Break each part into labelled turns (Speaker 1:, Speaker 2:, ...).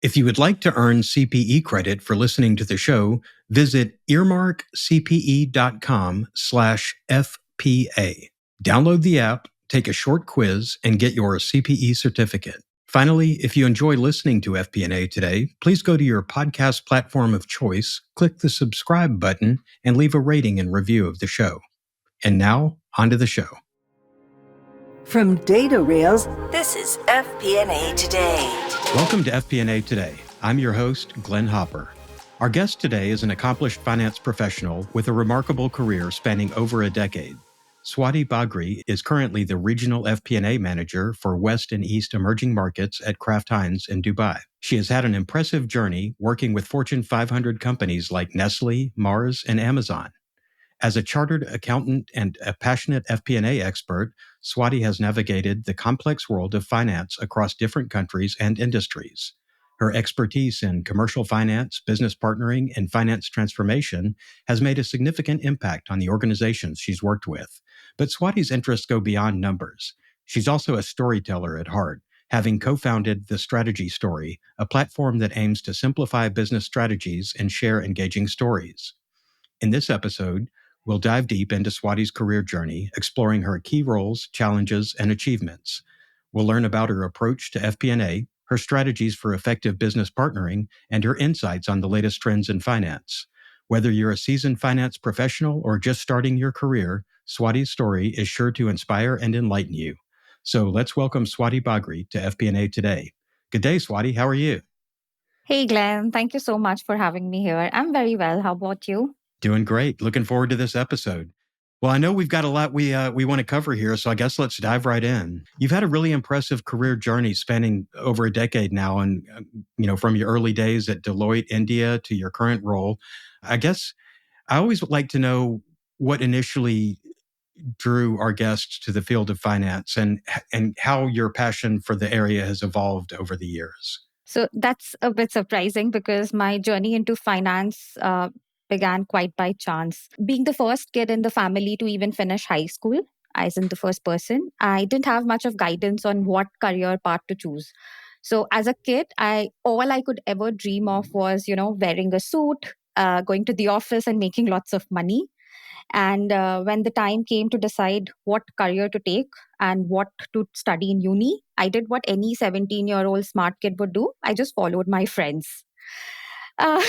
Speaker 1: If you would like to earn CPE credit for listening to the show, visit earmarkcpe.com/FPA. Download the app, take a short quiz, and get your CPE certificate. Finally, if you enjoy listening to FP&A today, please go to your podcast platform of choice, click the subscribe button, and leave a rating and review of the show. And now, on to the show.
Speaker 2: From data rails, this is FP&A Today.
Speaker 1: Welcome to FP&A Today. I'm your host, Glenn Hopper. Our guest today is an accomplished finance professional with a remarkable career spanning over a decade. Swati Bagri is currently the Regional FP&A Manager for West and East Emerging Markets at Kraft Heinz in Dubai. She has had an impressive journey working with Fortune 500 companies like Nestlé, Mars, and Amazon. As a chartered accountant and a passionate FP&A expert, Swati has navigated the complex world of finance across different countries and industries. Her expertise in commercial finance, business partnering, and finance transformation has made a significant impact on the organizations she's worked with. But Swati's interests go beyond numbers. She's also a storyteller at heart, having co-founded The Strategy Story, a platform that aims to simplify business strategies and share engaging stories. In this episode, we'll dive deep into Swati's career journey, exploring her key roles, challenges, and achievements. We'll learn about her approach to FP&A, her strategies for effective business partnering, and her insights on the latest trends in finance. Whether you're a seasoned finance professional or just starting your career, Swati's story is sure to inspire and enlighten you. So let's welcome Swati Bagri to FP&A Today. Good day, Swati. How are you?
Speaker 3: Hey, Glenn. Thank you so much for having me here. I'm very well. How about you?
Speaker 1: Doing great. Looking forward to this episode. Well, I know we've got a lot we want to cover here, so I guess let's dive right in. You've had a really impressive career journey spanning over a decade now, and from your early days at Deloitte, India, to your current role. I guess I always would like to know what initially drew our guests to the field of finance, and how your passion for the area has evolved over the years.
Speaker 3: So that's a bit surprising because my journey into finance began quite by chance. Being the first kid in the family to even finish high school, as in the first person, I didn't have much of guidance on what career path to choose. So as a kid, all I could ever dream of was, wearing a suit, going to the office and making lots of money. And when the time came to decide what career to take and what to study in uni, I did what any 17-year-old smart kid would do. I just followed my friends.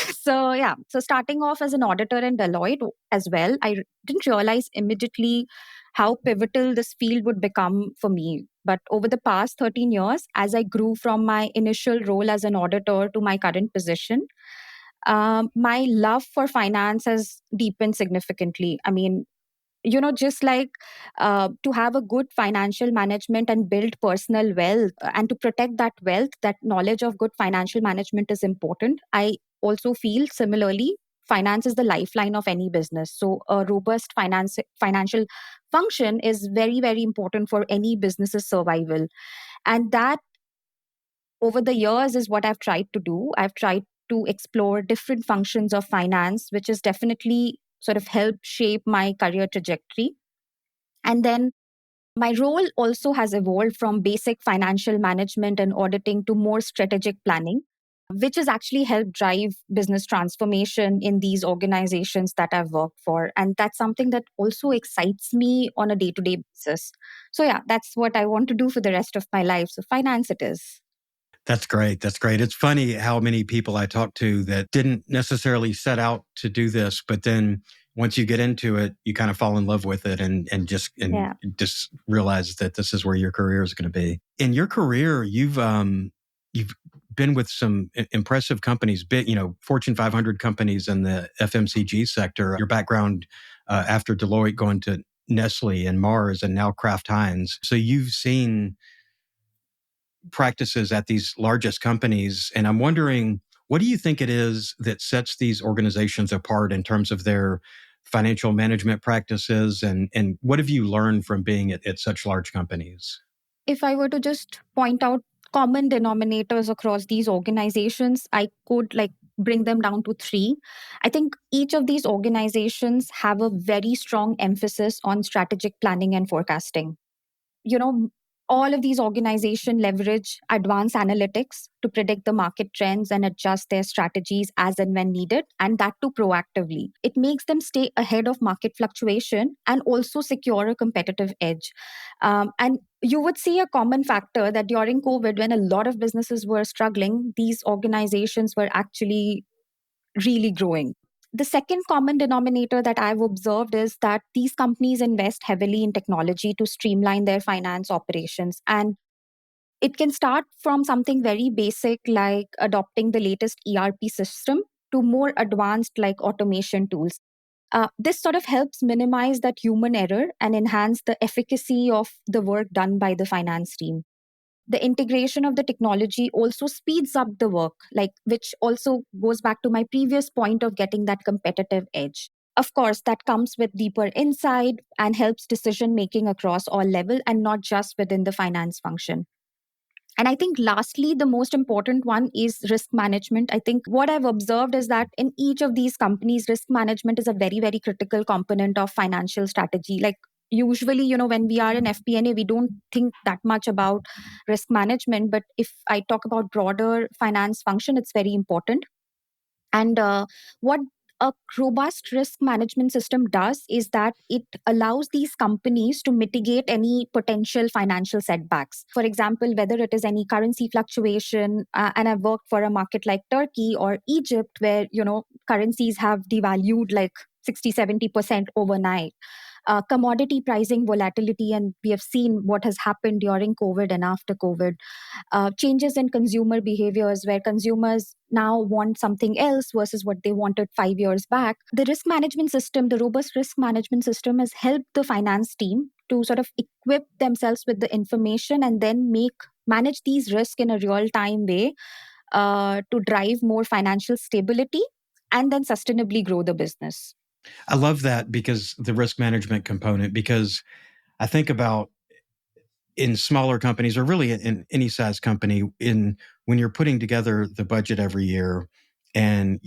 Speaker 3: So starting off as an auditor in Deloitte as well, I didn't realize immediately how pivotal this field would become for me. But over the past 13 years, as I grew from my initial role as an auditor to my current position, my love for finance has deepened significantly. I mean, just like to have a good financial management and build personal wealth, and to protect that wealth, that knowledge of good financial management is important. I also feel similarly, finance is the lifeline of any business. So a robust financial function is very, very important for any business's survival. And that over the years is what I've tried to do. I've tried to explore different functions of finance, which has definitely sort of helped shape my career trajectory. And then my role also has evolved from basic financial management and auditing to more strategic planning, which has actually helped drive business transformation in these organizations that I've worked for. And that's something that also excites me on a day-to-day basis. So yeah, that's what I want to do for the rest of my life. So finance it is.
Speaker 1: That's great. That's great. It's funny how many people I talk to that didn't necessarily set out to do this, but then once you get into it, you kind of fall in love with it and just realize that this is where your career is going to be. In your career, you've been with some impressive companies, Fortune 500 companies in the FMCG sector. Your background after Deloitte, going to Nestlé and Mars and now Kraft Heinz. So you've seen practices at these largest companies. And I'm wondering, what do you think it is that sets these organizations apart in terms of their financial management practices? And what have you learned from being at such large companies?
Speaker 3: If I were to just point out common denominators across these organizations, I could bring them down to three. I think each of these organizations have a very strong emphasis on strategic planning and forecasting. All of these organizations leverage advanced analytics to predict the market trends and adjust their strategies as and when needed, and that too proactively. It makes them stay ahead of market fluctuation and also secure a competitive edge. And you would see a common factor that during COVID, when a lot of businesses were struggling, these organizations were actually really growing. The second common denominator that I've observed is that these companies invest heavily in technology to streamline their finance operations. And it can start from something very basic like adopting the latest ERP system to more advanced like automation tools. This sort of helps minimize that human error and enhance the efficacy of the work done by the finance team. The integration of the technology also speeds up the work, like which also goes back to my previous point of getting that competitive edge. Of course, that comes with deeper insight and helps decision making across all level and not just within the finance function. And I think lastly, the most important one is risk management. I think what I've observed is that in each of these companies, risk management is a very, very critical component of financial strategy. Like usually, when we are in FP&A, we don't think that much about risk management. But if I talk about broader finance function, it's very important. And what a robust risk management system does is that it allows these companies to mitigate any potential financial setbacks. For example, whether it is any currency fluctuation, and I've worked for a market like Turkey or Egypt, where, currencies have devalued like 60, 70% overnight. Commodity pricing volatility, and we have seen what has happened during COVID and after COVID. Changes in consumer behaviors where consumers now want something else versus what they wanted 5 years back. The risk management system, the robust risk management system, has helped the finance team to sort of equip themselves with the information and then manage these risks in a real time way, to drive more financial stability and then sustainably grow the business.
Speaker 1: I love that because the risk management component, because I think about in smaller companies or really in any size company, when you're putting together the budget every year and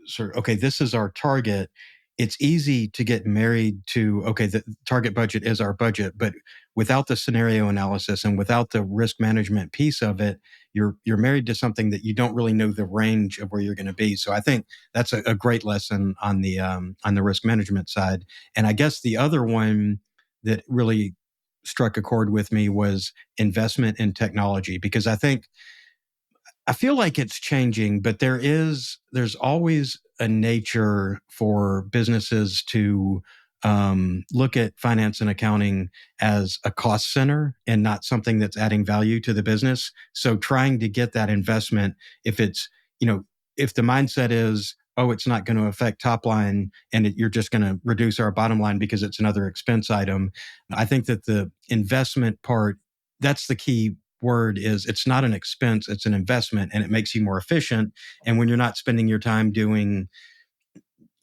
Speaker 1: sort of, okay, this is our target, it's easy to get married to, okay, the target budget is our budget, but without the scenario analysis and without the risk management piece of it, you're married to something that you don't really know the range of where you're going to be. So I think that's a great lesson on the risk management side. And I guess the other one that really struck a chord with me was investment in technology, because I feel like it's changing, but there's always a nature for businesses to look at finance and accounting as a cost center and not something that's adding value to the business. So trying to get that investment, if it's, if the mindset is, oh, it's not going to affect top line and you're just going to reduce our bottom line because it's another expense item. I think that the investment part, that's the key word, is it's not an expense, it's an investment, and it makes you more efficient. And when you're not spending your time doing,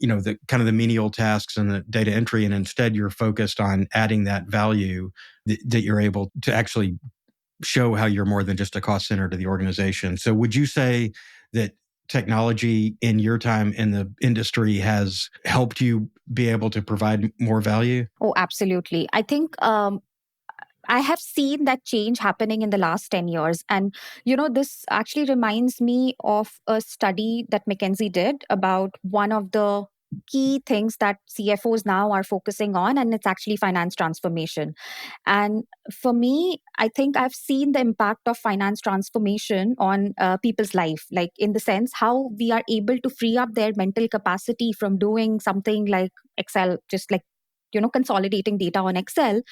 Speaker 1: the kind of the menial tasks and the data entry, and instead you're focused on adding that value, that you're able to actually show how you're more than just a cost center to the organization. So would you say that technology in your time in the industry has helped you be able to provide more value?
Speaker 3: Oh, absolutely. I think I have seen that change happening in the last 10 years. And, this actually reminds me of a study that McKinsey did about one of the key things that CFOs now are focusing on, and it's actually finance transformation. And for me, I think I've seen the impact of finance transformation on people's life, like in the sense how we are able to free up their mental capacity from doing something like Excel, just like, consolidating data on Excel,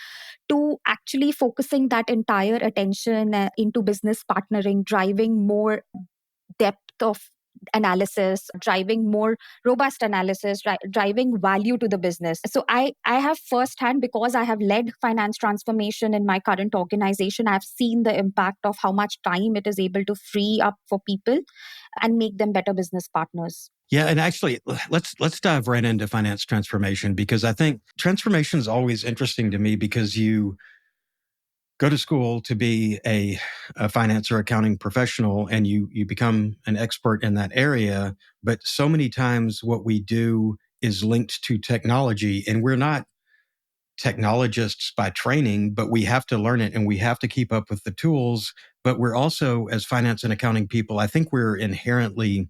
Speaker 3: to actually focusing that entire attention into business partnering, driving more depth of analysis, driving more robust analysis, driving value to the business. So I have firsthand, because I have led finance transformation in my current organization, I've seen the impact of how much time it is able to free up for people and make them better business partners.
Speaker 1: Yeah, and actually, let's dive right into finance transformation, because I think transformation is always interesting to me, because you go to school to be a finance or accounting professional and you become an expert in that area. But so many times what we do is linked to technology, and we're not technologists by training, but we have to learn it and we have to keep up with the tools. But we're also, as finance and accounting people, I think we're inherently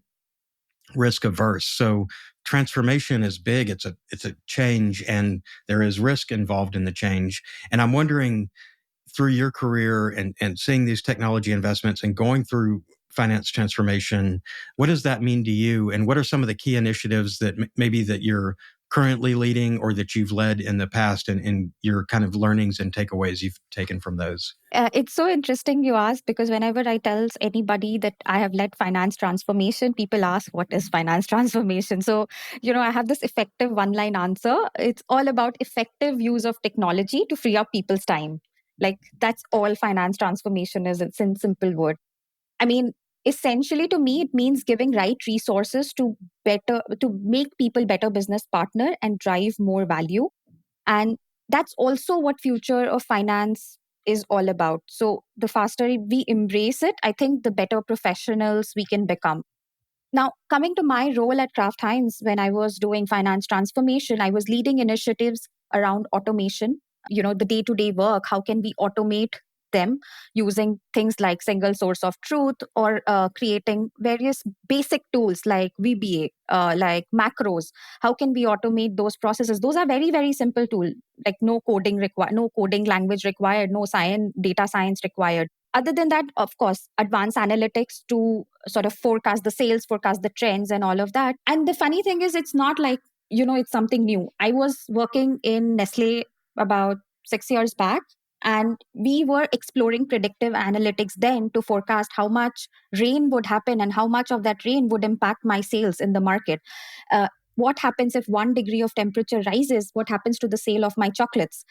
Speaker 1: risk averse. So transformation is big. It's a change, and there is risk involved in the change. And I'm wondering, through your career and seeing these technology investments and going through finance transformation, what does that mean to you? And what are some of the key initiatives that maybe that you're currently leading or that you've led in the past, and your kind of learnings and takeaways you've taken from those?
Speaker 3: It's so interesting you ask, because whenever I tell anybody that I have led finance transformation, people ask, what is finance transformation? So, I have this effective one-line answer. It's all about effective use of technology to free up people's time. Like, that's all finance transformation is. It's in simple word. I mean, essentially to me, it means giving right resources to make people better business partner and drive more value. And that's also what future of finance is all about. So the faster we embrace it, I think the better professionals we can become. Now, coming to my role at Kraft Heinz, when I was doing finance transformation, I was leading initiatives around automation, the day to day work. How can we automate them using things like single source of truth, or creating various basic tools like VBA, like macros? How can we automate those processes? Those are very, very simple tools, like no coding required, no coding language required, no science, data science required. Other than that, of course, advanced analytics to sort of forecast the sales, forecast the trends, and all of that. And the funny thing is, it's not like, it's something new. I was working in Nestlé about 6 years back, and we were exploring predictive analytics then to forecast how much rain would happen and how much of that rain would impact my sales in the market. What happens if 1 degree of temperature rises? What happens to the sale of my chocolates?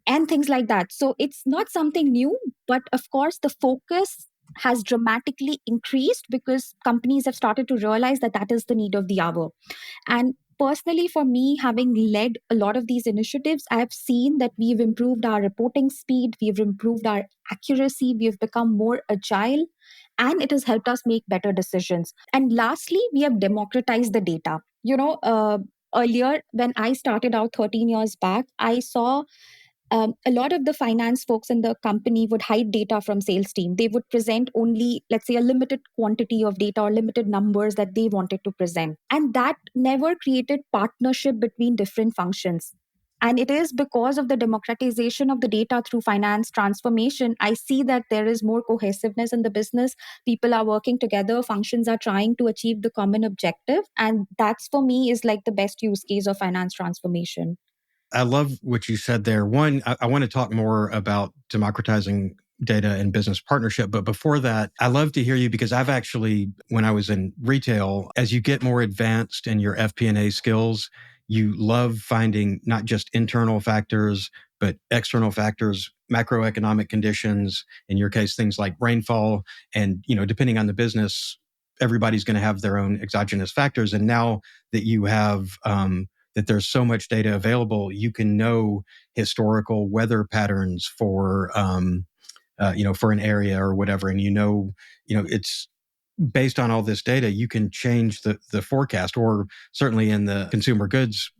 Speaker 3: And things like that. So it's not something new, but of course, the focus has dramatically increased because companies have started to realize that that is the need of the hour. And personally, for me, having led a lot of these initiatives, I have seen that we've improved our reporting speed, we've improved our accuracy, we've become more agile, and it has helped us make better decisions. And lastly, we have democratized the data. Earlier, when I started out 13 years back, I saw a lot of the finance folks in the company would hide data from sales team. They would present only, let's say, a limited quantity of data or limited numbers that they wanted to present. And that never created partnership between different functions. And it is because of the democratization of the data through finance transformation, I see that there is more cohesiveness in the business. People are working together, functions are trying to achieve the common objective. And that's, for me, is like the best use case of finance transformation.
Speaker 1: I love what you said there. One, I want to talk more about democratizing data and business partnership. But before that, I love to hear you, because I've actually, when I was in retail, as you get more advanced in your FP&A skills, you love finding not just internal factors, but external factors, macroeconomic conditions, in your case, things like rainfall. And, depending on the business, everybody's going to have their own exogenous factors. And now that you have, that there's so much data available, you can know historical weather patterns for, for an area or whatever. And, it's based on all this data, you can change the forecast, or certainly in the consumer goods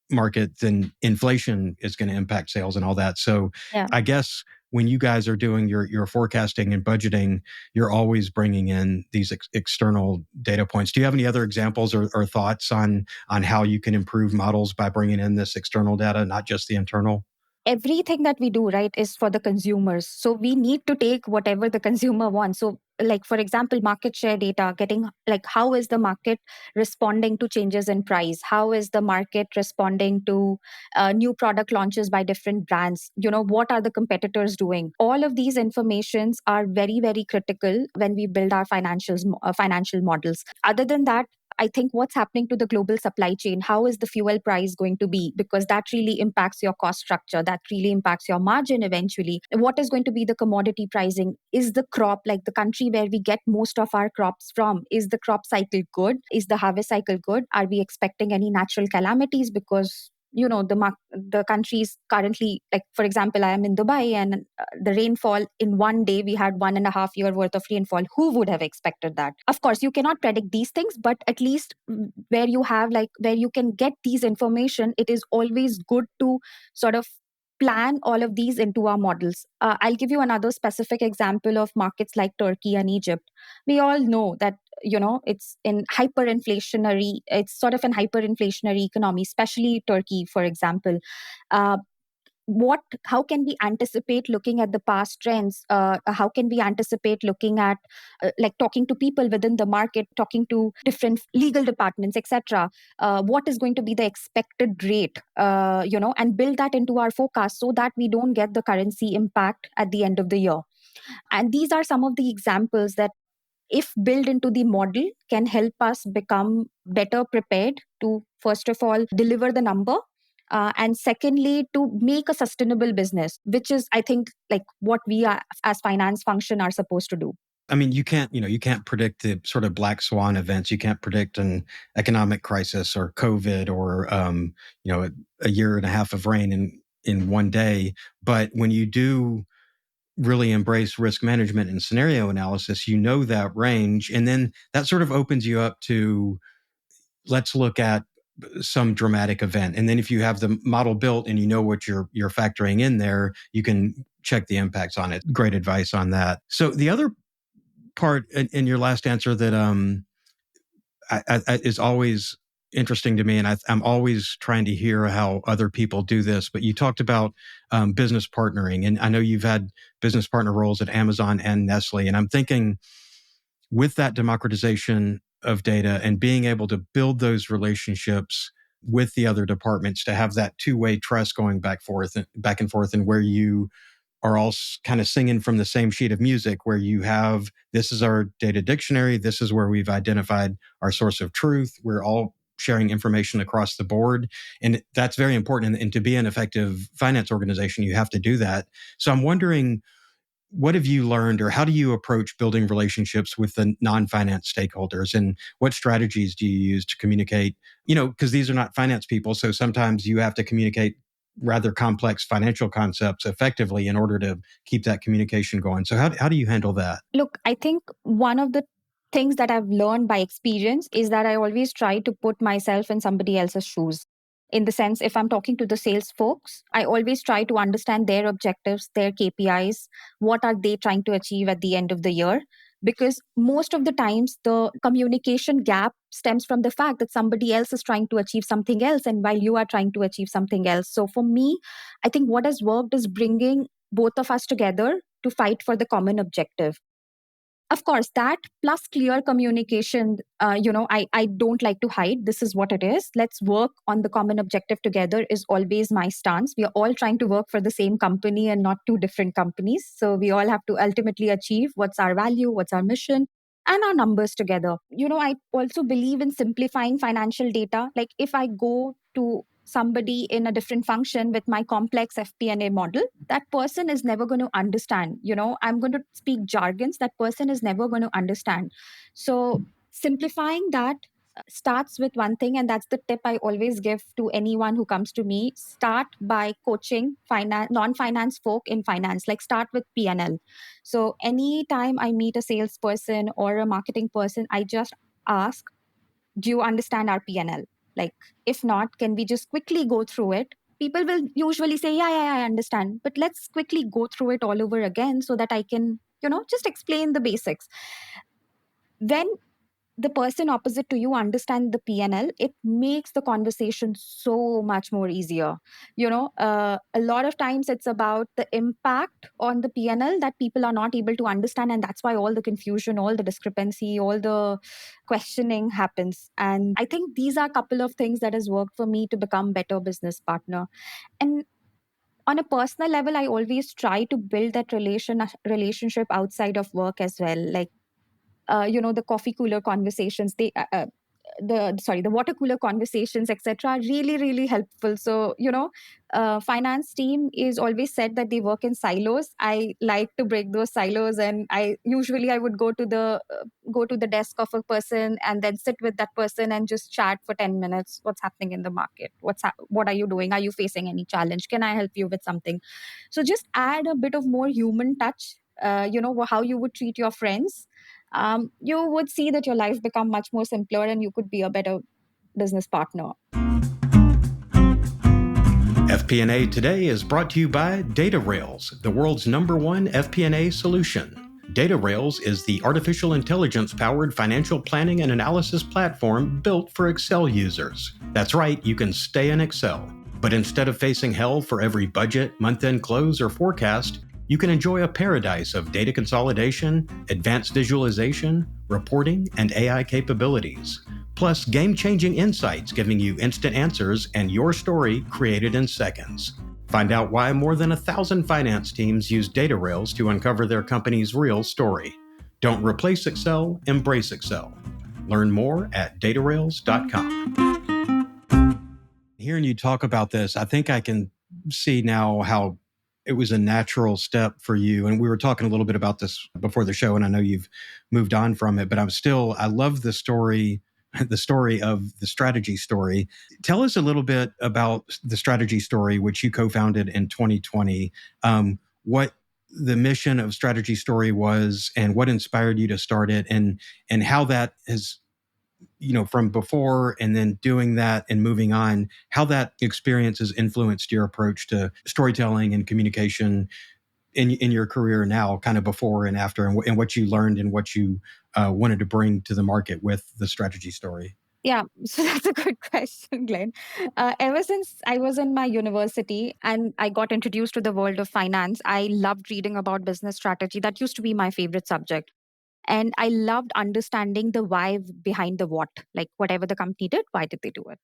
Speaker 1: market, then inflation is going to impact sales and all that. So
Speaker 3: Yeah.
Speaker 1: I guess when you guys are doing your forecasting and budgeting, you're always bringing in these external data points. Do you have any other examples or thoughts on how you can improve models by bringing in this external data, not just the internal?
Speaker 3: Everything that we do, right, is for the consumers. So we need to take whatever the consumer wants. So, like, for example, market share data, getting like, how is the market responding to changes in price? How is the market responding to new product launches by different brands? What are the competitors doing? All of these informations are very, very critical when we build our financial models. Other than that, I think what's happening to the global supply chain, how is the fuel price going to be? Because that really impacts your cost structure. That really impacts your margin eventually. What is going to be the commodity pricing? Is the crop, like the country where we get most of our crops from, is the crop cycle good? Is the harvest cycle good? Are we expecting any natural calamities because the countries currently, like for example, I am in Dubai, and the rainfall in one day, we had 1.5 year worth of rainfall. Who would have expected that? Of course, you cannot predict these things, but at least where you can get these information, it is always good to sort of plan all of these into our models. I'll give you another specific example of markets like Turkey and Egypt. We all know that it's sort of an hyperinflationary economy, especially Turkey, for example. uh, how can we anticipate looking at the past trends? How can we anticipate looking at like talking to people within the market, talking to different legal departments, etc.? What is going to be the expected rate, and build that into our forecast so that we don't get the currency impact at the end of the year. And these are some of the examples that, if built into the model, can help us become better prepared to, first of all, deliver the number, and secondly, to make a sustainable business, which is, I think, like what we are as finance function are supposed to do.
Speaker 1: I mean, you can't predict the sort of black swan events. You can't predict an economic crisis or COVID or, a year and a half of rain in one day. But when you do really embrace risk management and scenario analysis, you know that range. And then that sort of opens you up to, let's look at some dramatic event. And then if you have the model built and you know what you're factoring in there, you can check the impacts on it. Great advice on that. So the other part in your last answer that is always interesting to me, and I'm always trying to hear how other people do this, but you talked about business partnering. And I know you've had business partner roles at Amazon and Nestle. And I'm thinking, with that democratization of data and being able to build those relationships with the other departments, to have that two-way trust going back and forth, and where you are all kind of singing from the same sheet of music, where you have, this is our data dictionary, this is where we've identified our source of truth, we're all sharing information across the board. And that's very important. And to be an effective finance organization, you have to do that. So I'm wondering, what have you learned, or how do you approach building relationships with the non-finance stakeholders, and what strategies do you use to communicate? Because these are not finance people, so sometimes you have to communicate rather complex financial concepts effectively in order to keep that communication going. So how do you handle that?
Speaker 3: Look, I think one of the things that I've learned by experience is that I always try to put myself in somebody else's shoes. In the sense, if I'm talking to the sales folks, I always try to understand their objectives, their KPIs, what are they trying to achieve at the end of the year. Because most of the times, the communication gap stems from the fact that somebody else is trying to achieve something else, and while you are trying to achieve something else. So for me, I think what has worked is bringing both of us together to fight for the common objective. Of course, that plus clear communication, I don't like to hide. This is what it is. Let's work on the common objective together is always my stance. We are all trying to work for the same company and not two different companies. So we all have to ultimately achieve what's our value, what's our mission, and our numbers together. I also believe in simplifying financial data. Like if I go to somebody in a different function with my complex FP&A model, that person is never going to understand. I'm going to speak jargons that person is never going to understand. So simplifying that starts with one thing, and that's the tip I always give to anyone who comes to me. Start by coaching non-finance folk in finance. Like start with P&L. So anytime I meet a salesperson or a marketing person, I just ask, do you understand our P&L? Like, if not, can we just quickly go through it? People will usually say, yeah, I understand. But let's quickly go through it all over again so that I can, just explain the basics. When the person opposite to you understand the PNL, it makes the conversation so much more easier. A lot of times it's about the impact on the PNL that people are not able to understand, and that's why all the confusion, all the discrepancy, all the questioning happens. And I think these are a couple of things that has worked for me to become better business partner. And on a personal level, I always try to build that relationship outside of work as well. Like the coffee cooler conversations, the water cooler conversations, etc., are really, really helpful. So, finance team is always said that they work in silos. I like to break those silos, and I would go to the desk of a person and then sit with that person and just chat for 10 minutes. What's happening in the market? What are you doing? Are you facing any challenge? Can I help you with something? So just add a bit of more human touch. How you would treat your friends. You would see that your life become much more simpler, and you could be a better business partner.
Speaker 1: FP&A Today is brought to you by DataRails, the world's #1 FP&A solution. DataRails is the artificial intelligence-powered financial planning and analysis platform built for Excel users. That's right, you can stay in Excel. But instead of facing hell for every budget, month-end close, or forecast, you can enjoy a paradise of data consolidation, advanced visualization, reporting, and AI capabilities. Plus game-changing insights giving you instant answers and your story created in seconds. Find out why more than 1,000 finance teams use DataRails to uncover their company's real story. Don't replace Excel, embrace Excel. Learn more at datarails.com. Hearing you talk about this, I think I can see now how it was a natural step for you. And we were talking a little bit about this before the show, and I know you've moved on from it, but I love the story of the strategy story. Tell us a little bit about the strategy story, which you co-founded in 2020. What the mission of Strategy Story was, and what inspired you to start it, and how that has, from before and then doing that and moving on, how that experience has influenced your approach to storytelling and communication in your career now, kind of before and after, and what you learned and what you wanted to bring to the market with the strategy story.
Speaker 3: Yeah, so that's a good question, Glenn. Ever since I was in my university and I got introduced to the world of finance, I loved reading about business strategy. That used to be my favorite subject. And I loved understanding the why behind the what, like whatever the company did, why did they do it?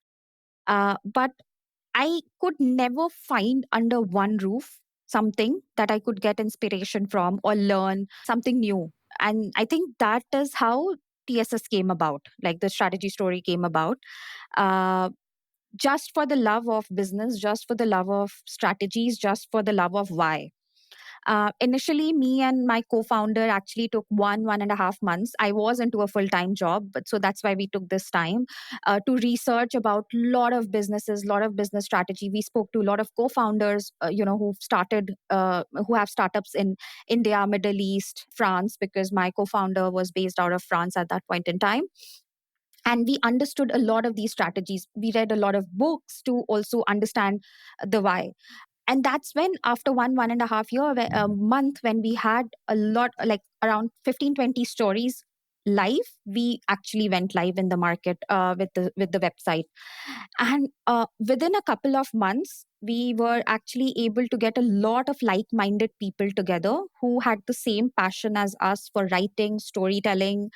Speaker 3: But I could never find under one roof something that I could get inspiration from or learn something new. And I think that is how TSS came about, like the strategy story came about. Uh, just for the love of business, just for the love of strategies, just for the love of why. Initially, me and my co-founder actually took 1.5 months. I was into a full-time job, but so that's why we took this time to research about a lot of businesses, a lot of business strategy. We spoke to a lot of co-founders, who have startups in India, Middle East, France, because my co-founder was based out of France at that point in time. And we understood a lot of these strategies. We read a lot of books to also understand the why. And that's when, after 1.5 year month, when we had a lot, like around 15-20 stories live, we actually went live in the market with the website. And within a couple of months, we were actually able to get a lot of like-minded people together who had the same passion as us for writing, storytelling,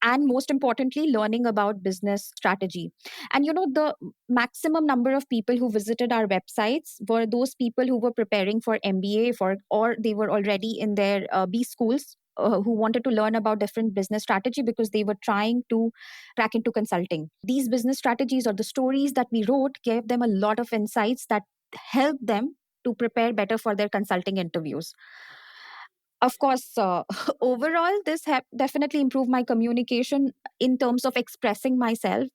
Speaker 3: and most importantly, learning about business strategy. And the maximum number of people who visited our websites were those people who were preparing for MBA, or they were already in their B schools, who wanted to learn about different business strategy because they were trying to crack into consulting. These business strategies or the stories that we wrote gave them a lot of insights that helped them to prepare better for their consulting interviews. Of course, overall, this definitely improved my communication in terms of expressing myself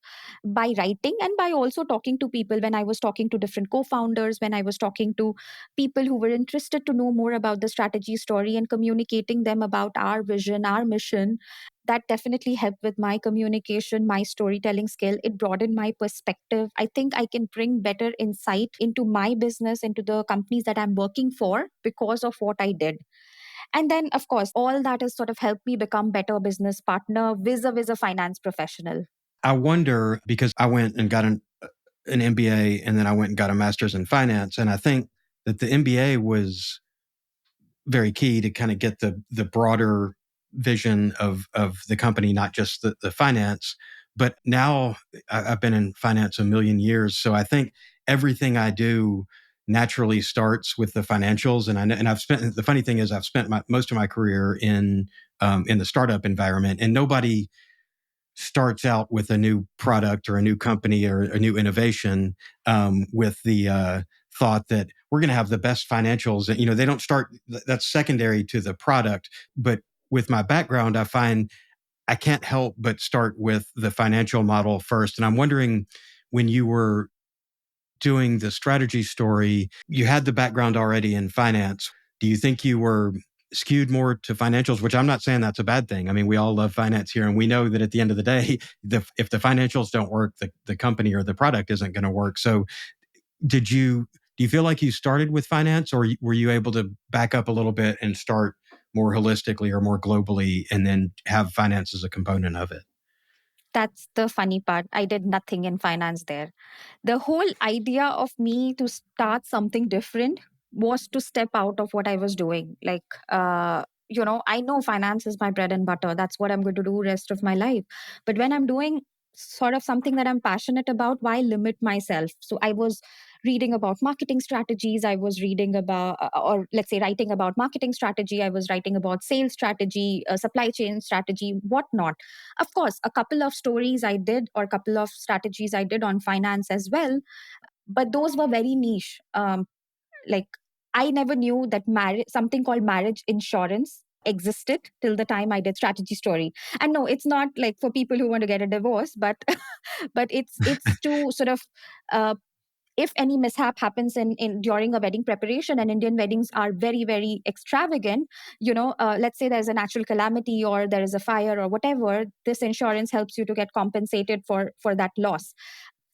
Speaker 3: by writing and by also talking to people. When I was talking to different co-founders, when I was talking to people who were interested to know more about the strategy story and communicating them about our vision, our mission, that definitely helped with my communication, my storytelling skill. It broadened my perspective. I think I can bring better insight into my business, into the companies that I'm working for because of what I did. And then, of course, all that has sort of helped me become better business partner vis-a-vis a finance professional.
Speaker 1: I wonder, because I went and got an MBA, and then I went and got a master's in finance. And I think that the MBA was very key to kind of get the broader vision of the company, not just the finance. But now I've been in finance a million years. So I think everything I do naturally starts with the financials. And I've spent, the funny thing is I've spent most of my career in the startup environment, and nobody starts out with a new product or a new company or a new innovation with the thought that we're going to have the best financials. They don't start, that's secondary to the product. But with my background, I find I can't help but start with the financial model first. And I'm wondering, when you were doing the strategy story, you had the background already in finance. Do you think you were skewed more to financials, which I'm not saying that's a bad thing. I mean, we all love finance here, and we know that at the end of the day, if the financials don't work, the company or the product isn't going to work. So do you feel like you started with finance, or were you able to back up a little bit and start more holistically or more globally and then have finance as a component of it?
Speaker 3: That's the funny part. I did nothing in finance there. The whole idea of me to start something different was to step out of what I was doing. Like, I know finance is my bread and butter. That's what I'm going to do rest of my life. But when I'm doing sort of something that I'm passionate about, why limit myself? So I was reading about marketing strategies. I was reading about, or let's say, writing about marketing strategy. I was writing about sales strategy, supply chain strategy, whatnot. Of course, a couple of stories I did, or a couple of strategies I did on finance as well, but those were very niche. Like, I never knew that something called marriage insurance existed till the time I did strategy story. And no, it's not like for people who want to get a divorce, but but it's to sort of uh, if any mishap happens in during a wedding preparation, and Indian weddings are very, very extravagant, let's say there's a natural calamity or there is a fire or whatever, this insurance helps you to get compensated for that loss.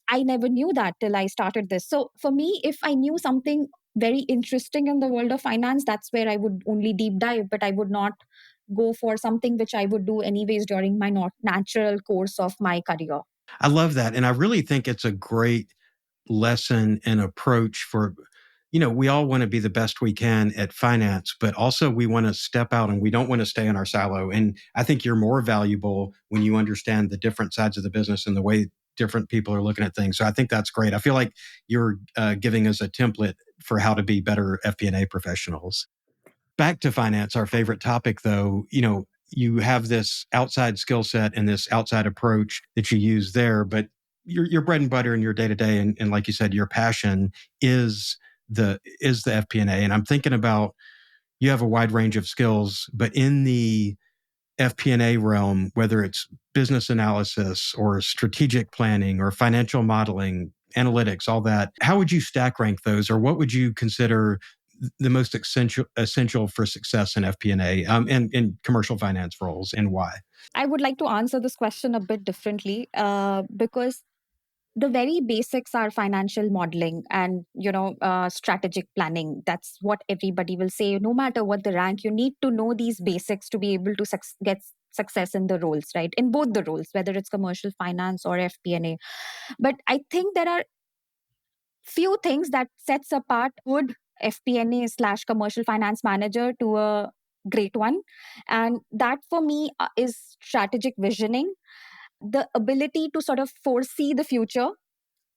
Speaker 3: I never knew that till I started this. So for me, if I knew something very interesting in the world of finance, that's where I would only deep dive, but I would not go for something which I would do anyways during my not natural course of my career.
Speaker 1: I love that. And I really think it's a great lesson and approach for, we all want to be the best we can at finance, but also we want to step out and we don't want to stay in our silo. And I think you're more valuable when you understand the different sides of the business and the way different people are looking at things. So I think that's great. I feel like you're giving us a template for how to be better FP&A professionals. Back to finance, our favorite topic, though, you have this outside skill set and this outside approach that you use there, but your bread and butter in your day to day, and like you said, your passion is the FP&A. And I'm thinking about, you have a wide range of skills, but in the FP&A realm, whether it's business analysis or strategic planning or financial modeling, analytics, all that, how would you stack rank those, or what would you consider the most essential for success in FP&A and in commercial finance roles, and why?
Speaker 3: I would like to answer this question a bit differently, because the very basics are financial modeling and strategic planning. That's what everybody will say. No matter what the rank, you need to know these basics to be able to get success in the roles, right? In both the roles, whether it's commercial finance or FP&A. But I think there are few things that sets apart good FP&A slash commercial finance manager to a great one, and that for me is strategic visioning, the ability to sort of foresee the future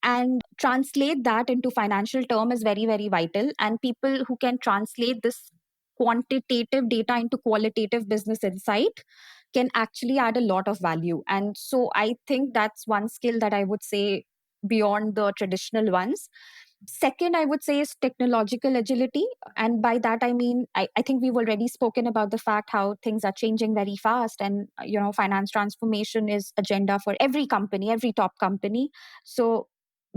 Speaker 3: and translate that into financial term is very, very vital. And people who can translate this quantitative data into qualitative business insight can actually add a lot of value. And so I think that's one skill that I would say beyond the traditional ones. Second, I would say, is technological agility. And by that, I mean, I think we've already spoken about the fact how things are changing very fast. And, finance transformation is agenda for every company, every top company. So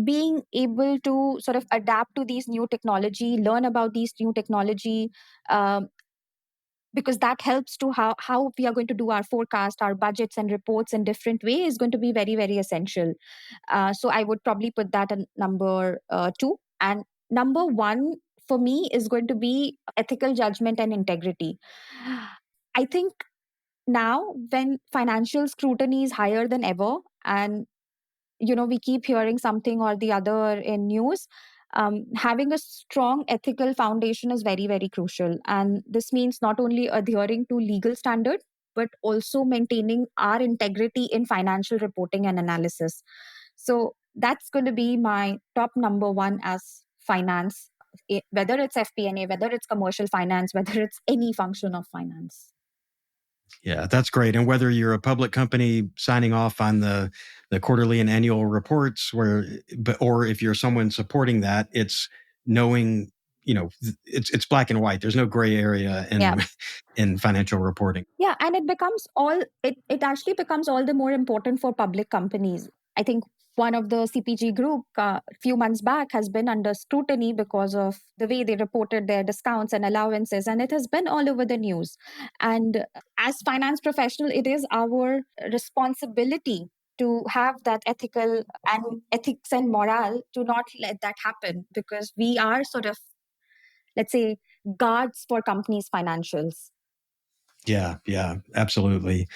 Speaker 3: being able to sort of adapt to these new technology, learn about these new technology, um, because that helps to how we are going to do our forecast, our budgets and reports in different way is going to be very, very essential. So I would probably put that at number two. And number one for me is going to be ethical judgment and integrity. I think now when financial scrutiny is higher than ever, and we keep hearing something or the other in news, having a strong ethical foundation is very, very crucial. And this means not only adhering to legal standard, but also maintaining our integrity in financial reporting and analysis. So that's going to be my top number one as finance, whether it's FP&A, whether it's commercial finance, whether it's any function of finance.
Speaker 1: Yeah, that's great. And whether you're a public company signing off on the quarterly and annual reports, or if you're someone supporting that, it's knowing, it's black and white. There's no gray area
Speaker 3: Yeah.
Speaker 1: in financial reporting.
Speaker 3: Yeah, and it actually becomes all the more important for public companies. I think one of the CPG group a few months back has been under scrutiny because of the way they reported their discounts and allowances, and it has been all over the news. And as finance professional, it is our responsibility to have that ethics and morale to not let that happen, because we are sort of, let's say, guards for companies' financials.
Speaker 1: Yeah, absolutely.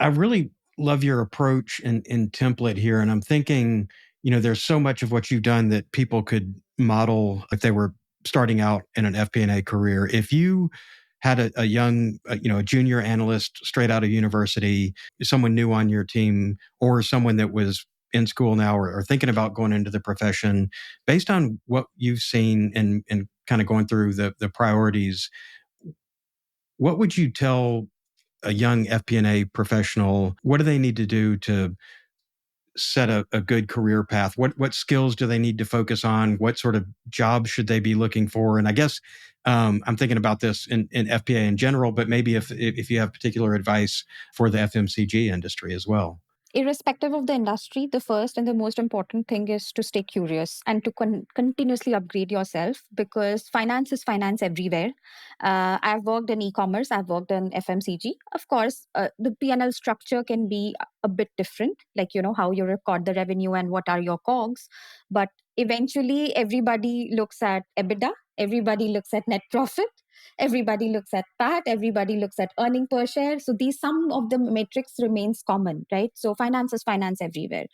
Speaker 1: I really love your approach and template here. And I'm thinking, there's so much of what you've done that people could model if they were starting out in an FP&A career. If you had a young, a junior analyst straight out of university, someone new on your team, or someone that was in school now or thinking about going into the profession, based on what you've seen and kind of going through the priorities, what would you tell a young FP&A professional? What do they need to do to set a good career path? What skills do they need to focus on? What sort of jobs should they be looking for? And I guess I'm thinking about this in FP&A in general, but maybe if you have particular advice for the FMCG industry as well.
Speaker 3: Irrespective of the industry, the first and the most important thing is to stay curious and to continuously upgrade yourself, because finance is finance everywhere. I've worked in e-commerce, I've worked in FMCG. Of course, the P&L structure can be a bit different, like, how you record the revenue and what are your COGS. But eventually, everybody looks at EBITDA, everybody looks at net profit, everybody looks at PAT, everybody looks at earning per share. So these, some of the metrics remains common, right? So finance is finance everywhere.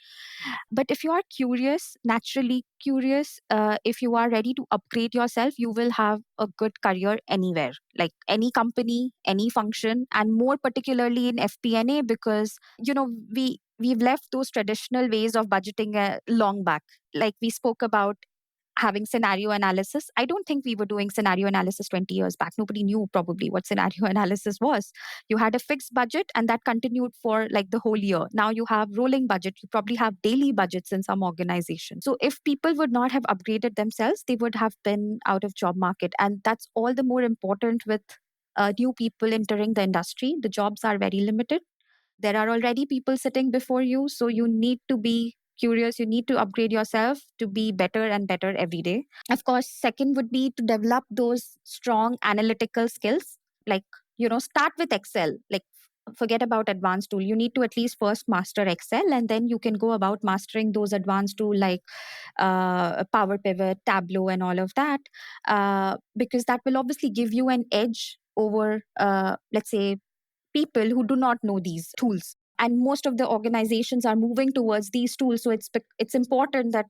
Speaker 3: But if you are curious, naturally curious, if you are ready to upgrade yourself, you will have a good career anywhere, like any company, any function, and more particularly in FP&A, because we've left those traditional ways of budgeting long back. Like we spoke about having scenario analysis. I don't think we were doing scenario analysis 20 years back. Nobody knew probably what scenario analysis was. You had a fixed budget and that continued for like the whole year. Now you have rolling budget. You probably have daily budgets in some organizations. So if people would not have upgraded themselves, they would have been out of job market. And that's all the more important with new people entering the industry. The jobs are very limited. There are already people sitting before you. So you need to be curious. You need to upgrade yourself to be better and better every day. Of course, second would be to develop those strong analytical skills. Like, start with Excel. Like, forget about advanced tool. You need to at least first master Excel, and then you can go about mastering those advanced tool like Power Pivot, Tableau, and all of that, because that will obviously give you an edge over, let's say, people who do not know these tools. And most of the organizations are moving towards these tools, so it's important that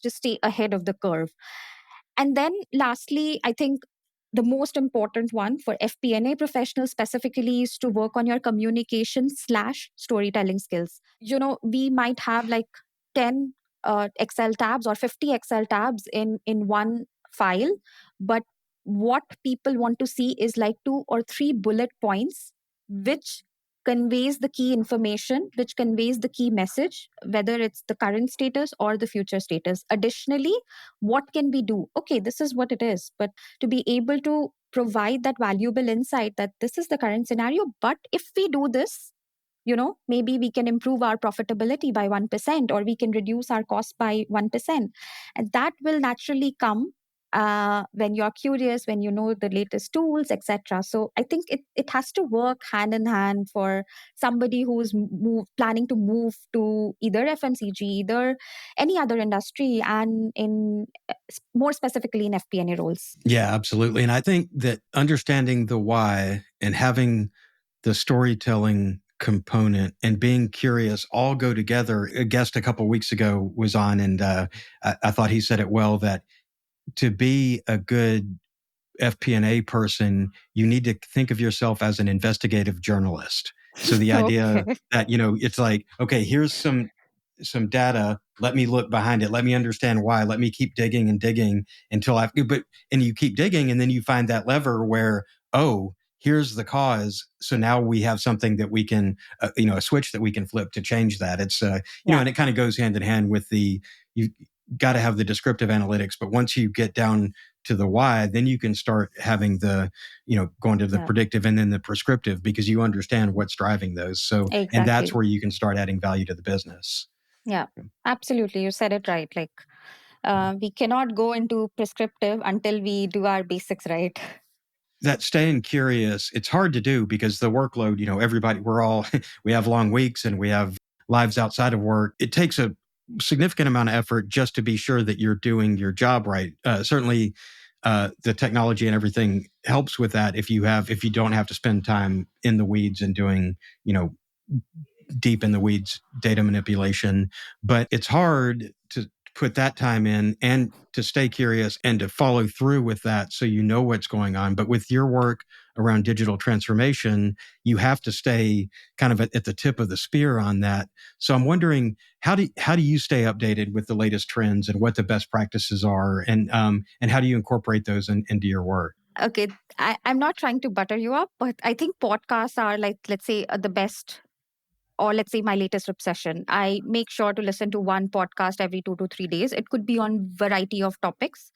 Speaker 3: just stay ahead of the curve. And then lastly, I think the most important one for FP&A professionals specifically is to work on your communication slash storytelling skills. We might have like 10 Excel tabs or 50 Excel tabs in one file, but what people want to see is like 2 or 3 bullet points which conveys the key information, which conveys the key message, whether it's the current status or the future status. Additionally, what can we do? Okay, this is what it is. But to be able to provide that valuable insight that this is the current scenario, but if we do this, maybe we can improve our profitability by 1%, or we can reduce our cost by 1%. And that will naturally come when you're curious, when you know the latest tools, etc. So I think it has to work hand in hand for somebody who's planning to move to either FMCG, either any other industry, and in more specifically in FP&A roles.
Speaker 1: Yeah, absolutely. And I think that understanding the why and having the storytelling component and being curious all go together. A guest a couple of weeks ago was on, and I thought he said it well, that to be a good FP&A person, you need to think of yourself as an investigative journalist. So the idea
Speaker 3: Okay.
Speaker 1: that, it's like, okay, here's some data. Let me look behind it. Let me understand why. Let me keep digging and digging and you keep digging, and then you find that lever where, oh, here's the cause. So now we have something that we can, a switch that we can flip to change that. It's, and it kind of goes hand in hand with you got to have the descriptive analytics, but once you get down to the why, then you can start having going to the predictive and then the prescriptive, because you understand what's driving those. So,
Speaker 3: Exactly.
Speaker 1: And that's where you can start adding value to the business.
Speaker 3: Yeah, absolutely. You said it right. Like, we cannot go into prescriptive until we do our basics right.
Speaker 1: That staying curious, it's hard to do because the workload, everybody, we have long weeks and we have lives outside of work. It takes a significant amount of effort just to be sure that you're doing your job right. Certainly, the technology and everything helps with that if you don't have to spend time in the weeds and doing, deep in the weeds data manipulation. But it's hard to put that time in and to stay curious and to follow through with that so you know what's going on. But with your work around digital transformation, you have to stay kind of at the tip of the spear on that. So I'm wondering, how do you stay updated with the latest trends and what the best practices are, and how do you incorporate those into your work?
Speaker 3: Okay, I'm not trying to butter you up, but I think podcasts are, like, let's say, the best, or let's say my latest obsession. I make sure to listen to one podcast every 2 to 3 days. It could be on variety of topics,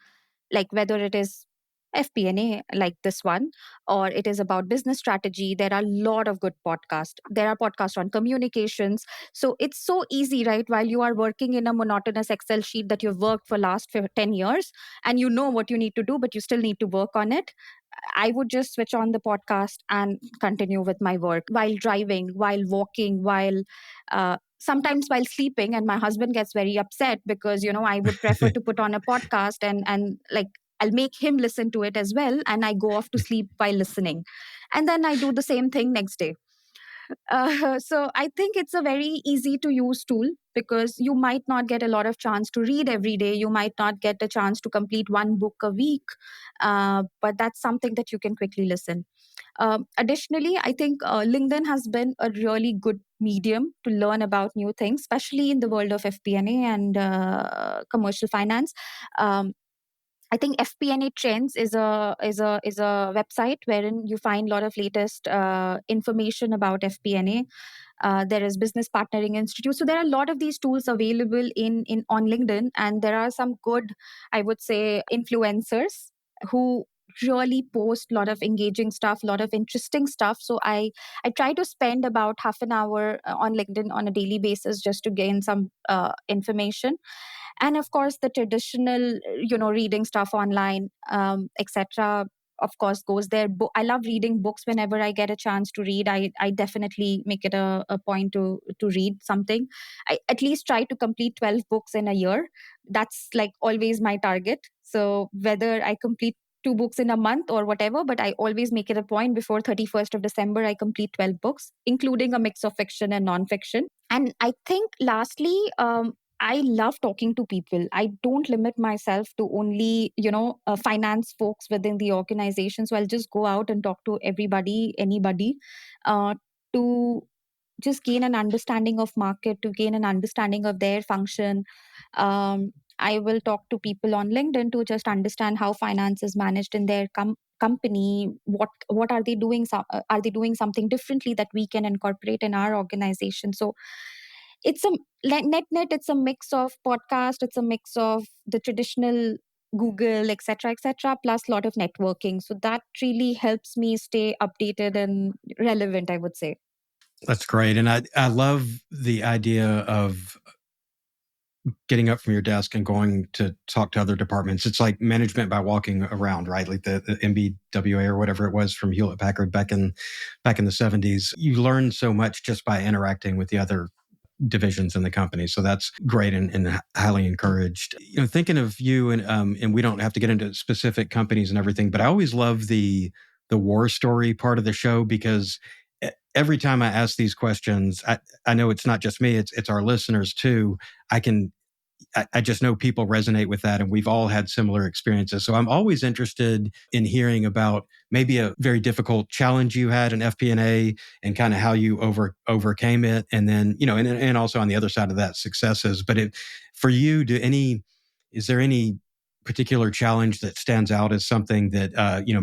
Speaker 3: like whether it is FP&A like this one, or it is about business strategy. There are a lot of good podcasts. There are podcasts on communications. So it's so easy, right? While you are working in a monotonous Excel sheet that you've worked for last 10 years and you know what you need to do, but you still need to work on it. I would just switch on the podcast and continue with my work while driving, while walking, while sometimes while sleeping. And my husband gets very upset because, I would prefer to put on a podcast and like, I'll make him listen to it as well. And I go off to sleep while listening. And then I do the same thing next day. So I think it's a very easy to use tool, because you might not get a lot of chance to read every day. You might not get a chance to complete one book a week. But that's something that you can quickly listen. Additionally, I think LinkedIn has been a really good medium to learn about new things, especially in the world of FP&A and commercial finance. Um, I think FP&A Trends is a website wherein you find a lot of latest information about FP&A. There is Business Partnering Institute. So there are a lot of these tools available in on LinkedIn, and there are some good, I would say, influencers who really post a lot of engaging stuff, a lot of interesting stuff. So I try to spend about half an hour on LinkedIn on a daily basis just to gain some information. And of course the traditional, reading stuff online, etc., of course goes there. I love reading books. Whenever I get a chance to read, I definitely make it a point to read something. I at least try to complete 12 books in a year. That's like always my target. So whether I complete 2 books in a month or whatever, but I always make it a point before 31st of December, I complete 12 books, including a mix of fiction and non-fiction. And I think lastly, I love talking to people. I don't limit myself to only, finance folks within the organization. So I'll just go out and talk to everybody, anybody, uh, to just gain an understanding of market, to gain an understanding of their function. I will talk to people on LinkedIn to just understand how finance is managed in their company. What are they doing? Are they doing something differently that we can incorporate in our organization? So it's a net. It's a mix of podcast. It's a mix of the traditional Google, etc., plus a lot of networking. So that really helps me stay updated and relevant, I would say.
Speaker 1: That's great. And I love the idea of getting up from your desk and going to talk to other departments. It's like management by walking around, right? Like the MBWA or whatever it was from Hewlett Packard back in the 70s. You learn so much just by interacting with the other divisions in the company. So that's great and highly encouraged. Thinking of you and we don't have to get into specific companies and everything, but I always love the war story part of the show, because every time I ask these questions, I know it's not just me, it's our listeners too. I just know people resonate with that, and we've all had similar experiences. So I'm always interested in hearing about maybe a very difficult challenge you had in FP&A and kind of how you overcame it. And then, and also on the other side of that, successes. But for you, is there any particular challenge that stands out as something that,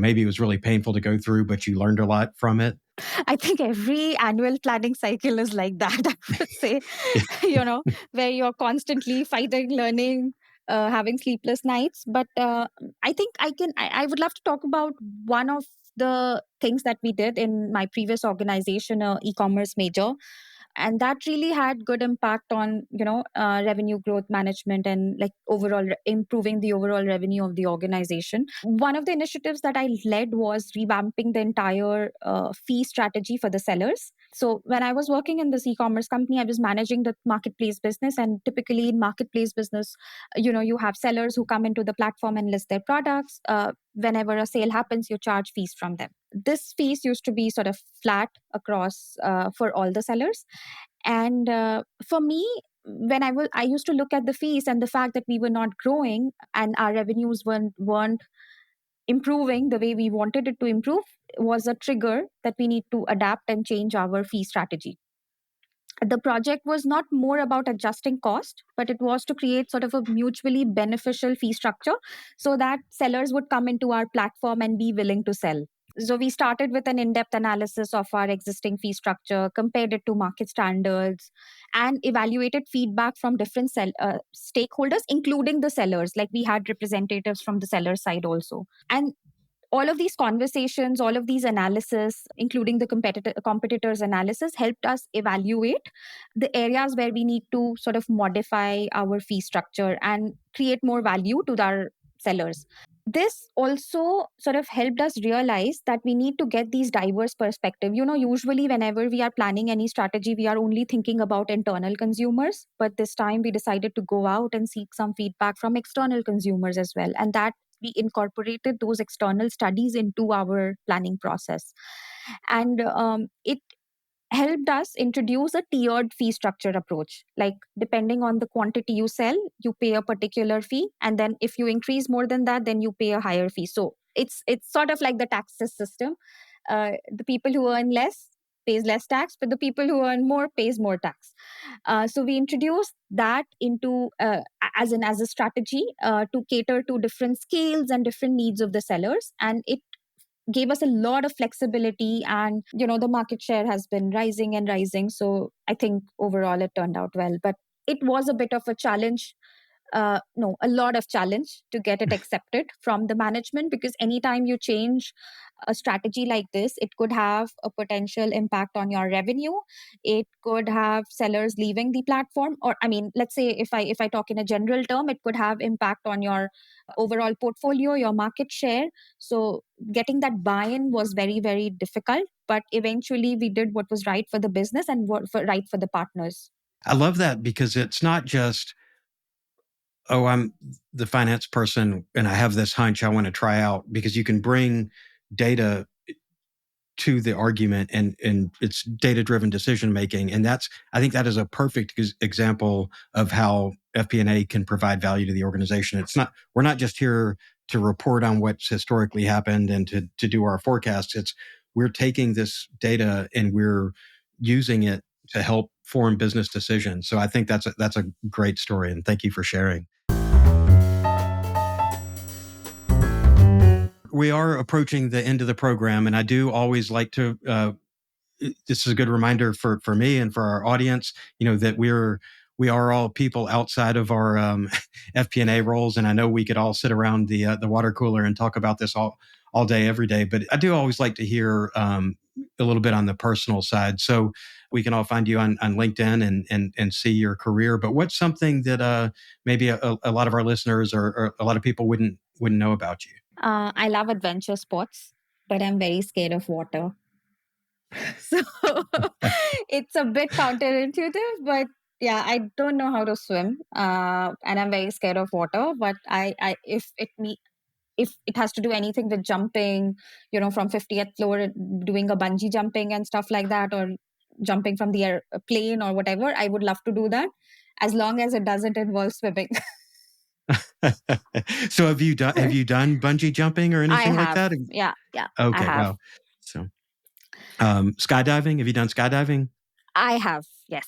Speaker 1: maybe it was really painful to go through, but you learned a lot from it?
Speaker 3: I think every annual planning cycle is like that, I would say, where you're constantly fighting, learning, having sleepless nights. But I think I would love to talk about one of the things that we did in my previous organization, e-commerce major. And that really had good impact on revenue growth management and like overall improving the overall revenue of the organization. One of the initiatives that I led was revamping the entire fee strategy for the sellers. So when I was working in this e-commerce company, I was managing the marketplace business. And typically in marketplace business, you have sellers who come into the platform and list their products. Whenever a sale happens, you charge fees from them. This fees used to be sort of flat across for all the sellers. And for me, when I used to look at the fees and the fact that we were not growing and our revenues weren't improving the way we wanted it to improve, was a trigger that we need to adapt and change our fee strategy. The project was not more about adjusting cost, but it was to create sort of a mutually beneficial fee structure so that sellers would come into our platform and be willing to sell. So we started with an in-depth analysis of our existing fee structure, compared it to market standards, and evaluated feedback from different stakeholders, including the sellers. Like we had representatives from the seller side also. And all of these conversations, all of these analysis, including the competitors analysis, helped us evaluate the areas where we need to sort of modify our fee structure and create more value to our sellers. This also sort of helped us realize that we need to get these diverse perspective. Usually whenever we are planning any strategy, we are only thinking about internal consumers, but this time we decided to go out and seek some feedback from external consumers as well, and that we incorporated those external studies into our planning process. And it helped us introduce a tiered fee structure approach. Like depending on the quantity you sell, you pay a particular fee, and then if you increase more than that, then you pay a higher fee. So it's sort of like the taxes system. The people who earn less pays less tax, but the people who earn more pays more tax. So we introduced that into as a strategy to cater to different scales and different needs of the sellers, and it gave us a lot of flexibility. And the market share has been rising and rising, so I think overall it turned out well. But it was a bit of a challenge, no, a lot of challenge to get it accepted from the management, because anytime you change a strategy like this, it could have a potential impact on your revenue. It could have sellers leaving the platform, or I mean, let's say if I talk in a general term, it could have impact on your overall portfolio, your market share. So getting that buy-in was very, very difficult, but eventually we did what was right for the business and right for the partners.
Speaker 1: I love that, because it's not just, oh, I'm the finance person and I have this hunch I want to try out, because you can bring data to the argument, and it's data-driven decision making. And I think that is a perfect example of how FP&A can provide value to the organization. We're not just here to report on what's historically happened and to do our forecasts. We're taking this data and we're using it to help form business decisions. So I think that's a great story, and thank you for sharing. We are approaching the end of the program, and I do always like to, this is a good reminder for me and for our audience, that we are all people outside of our FP&A roles. And I know we could all sit around the water cooler and talk about this all day, every day. But I do always like to hear a little bit on the personal side. So we can all find you on LinkedIn and see your career. But what's something that maybe a lot of our listeners or a lot of people wouldn't know about you?
Speaker 3: I love adventure sports, but I'm very scared of water. So it's a bit counterintuitive, but yeah, I don't know how to swim, and I'm very scared of water. But if it has to do anything with jumping, from 50th floor, doing a bungee jumping and stuff like that, or jumping from the plane or whatever, I would love to do that, as long as it doesn't involve swimming.
Speaker 1: So have you done bungee jumping or anything like that?
Speaker 3: Yeah.
Speaker 1: Okay,
Speaker 3: I have.
Speaker 1: wow. So skydiving, have you done skydiving?
Speaker 3: I have, yes.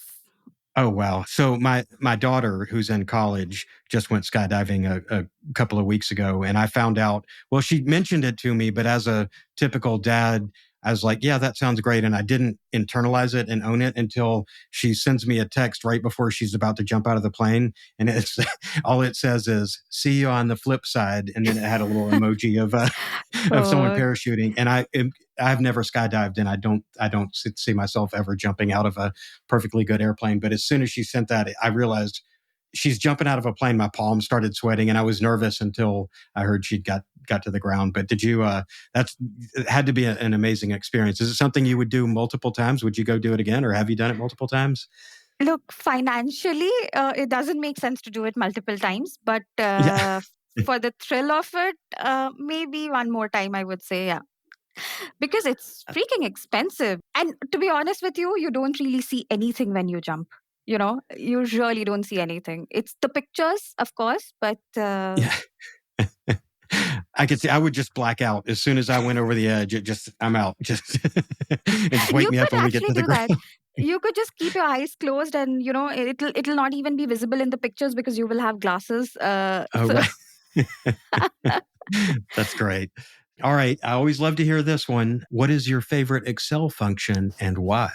Speaker 1: Oh, wow. So my daughter, who's in college, just went skydiving a couple of weeks ago, and I found out. Well, she mentioned it to me, but as a typical dad, I was like, "Yeah, that sounds great," and I didn't internalize it and own it until she sends me a text right before she's about to jump out of the plane, and it's all it says is "See you on the flip side," and then it had a little emoji of someone
Speaker 3: Uh,
Speaker 1: parachuting, and I've never skydived, and I don't see myself ever jumping out of a perfectly good airplane. But as soon as she sent that, I realized she's jumping out of a plane. My palms started sweating, and I was nervous until I heard she'd got to the ground. But did you? That's it had to be an amazing experience. Is it something you would do multiple times? Would you go do it again, or have you done it multiple times?
Speaker 3: Look, financially, it doesn't make sense to do it multiple times, but
Speaker 1: Yeah,
Speaker 3: for the thrill of it, maybe one more time, I would say, yeah. Because it's freaking expensive. And to be honest with you, you don't really see anything when you jump. You really don't see anything. It's the pictures, of course, but
Speaker 1: yeah. I could see. I would just black out as soon as I went over the edge. Just I'm out. Just and just wake
Speaker 3: you
Speaker 1: me up
Speaker 3: could
Speaker 1: when we get
Speaker 3: actually
Speaker 1: to the
Speaker 3: do
Speaker 1: ground.
Speaker 3: that. You could just keep your eyes closed, and it'll not even be visible in the pictures because you will have glasses.
Speaker 1: Oh,
Speaker 3: So
Speaker 1: right. That's great. All right. I always love to hear this one. What is your favorite Excel function and why?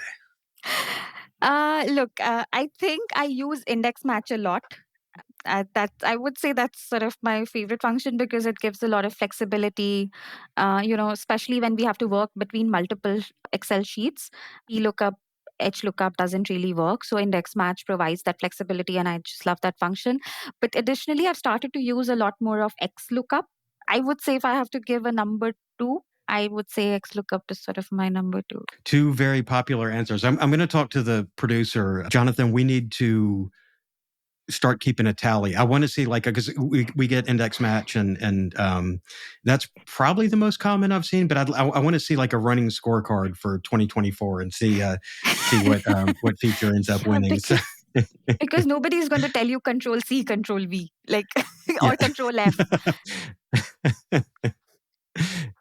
Speaker 3: look, I think I use index match a lot. That I would say that's sort of my favorite function because it gives a lot of flexibility. Especially when we have to work between multiple Excel sheets. VLOOKUP, HLOOKUP doesn't really work, so index match provides that flexibility, and I just love that function. But additionally, I've started to use a lot more of XLOOKUP. I would say if I have to give a number two, I would say XLOOKUP is sort of my number two.
Speaker 1: Two very popular answers. I'm going to talk to the producer, Jonathan. We need to start keeping a tally. I want to see like because we get index match and that's probably the most common I've seen. But I want to see like a running scorecard for 2024 and see what feature ends up
Speaker 3: Yeah,
Speaker 1: winning. So
Speaker 3: because nobody is going to tell you control C, control V, like
Speaker 1: yeah.
Speaker 3: or control F.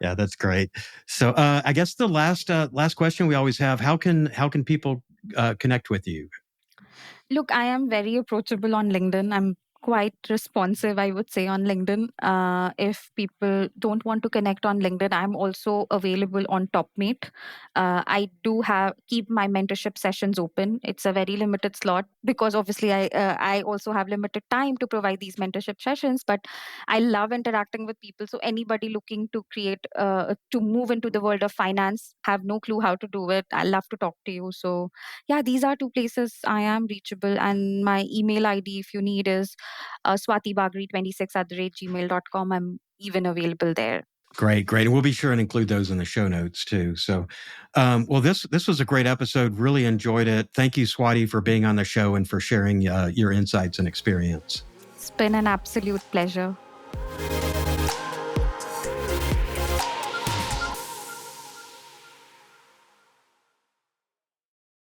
Speaker 1: Yeah, that's great. So I guess the last question we always have: how can people connect with you?
Speaker 3: Look, I am very approachable on LinkedIn. I'm quite responsive, I would say, on LinkedIn. If people don't want to connect on LinkedIn, I'm also available on TopMate. I do have keep my mentorship sessions open. It's a very limited slot because obviously I also have limited time to provide these mentorship sessions. But I love interacting with people. So anybody looking to to move into the world of finance, have no clue how to do it, I love to talk to you. So yeah, these are two places I am reachable. And my email ID, if you need, is Swati Bagri 26 at the rate gmail.com. I'm even available there.
Speaker 1: Great, great, and we'll be sure and include those in the show notes too. So, well, this was a great episode. Really enjoyed it. Thank you, Swati, for being on the show and for sharing your insights and experience.
Speaker 3: It's been an absolute pleasure.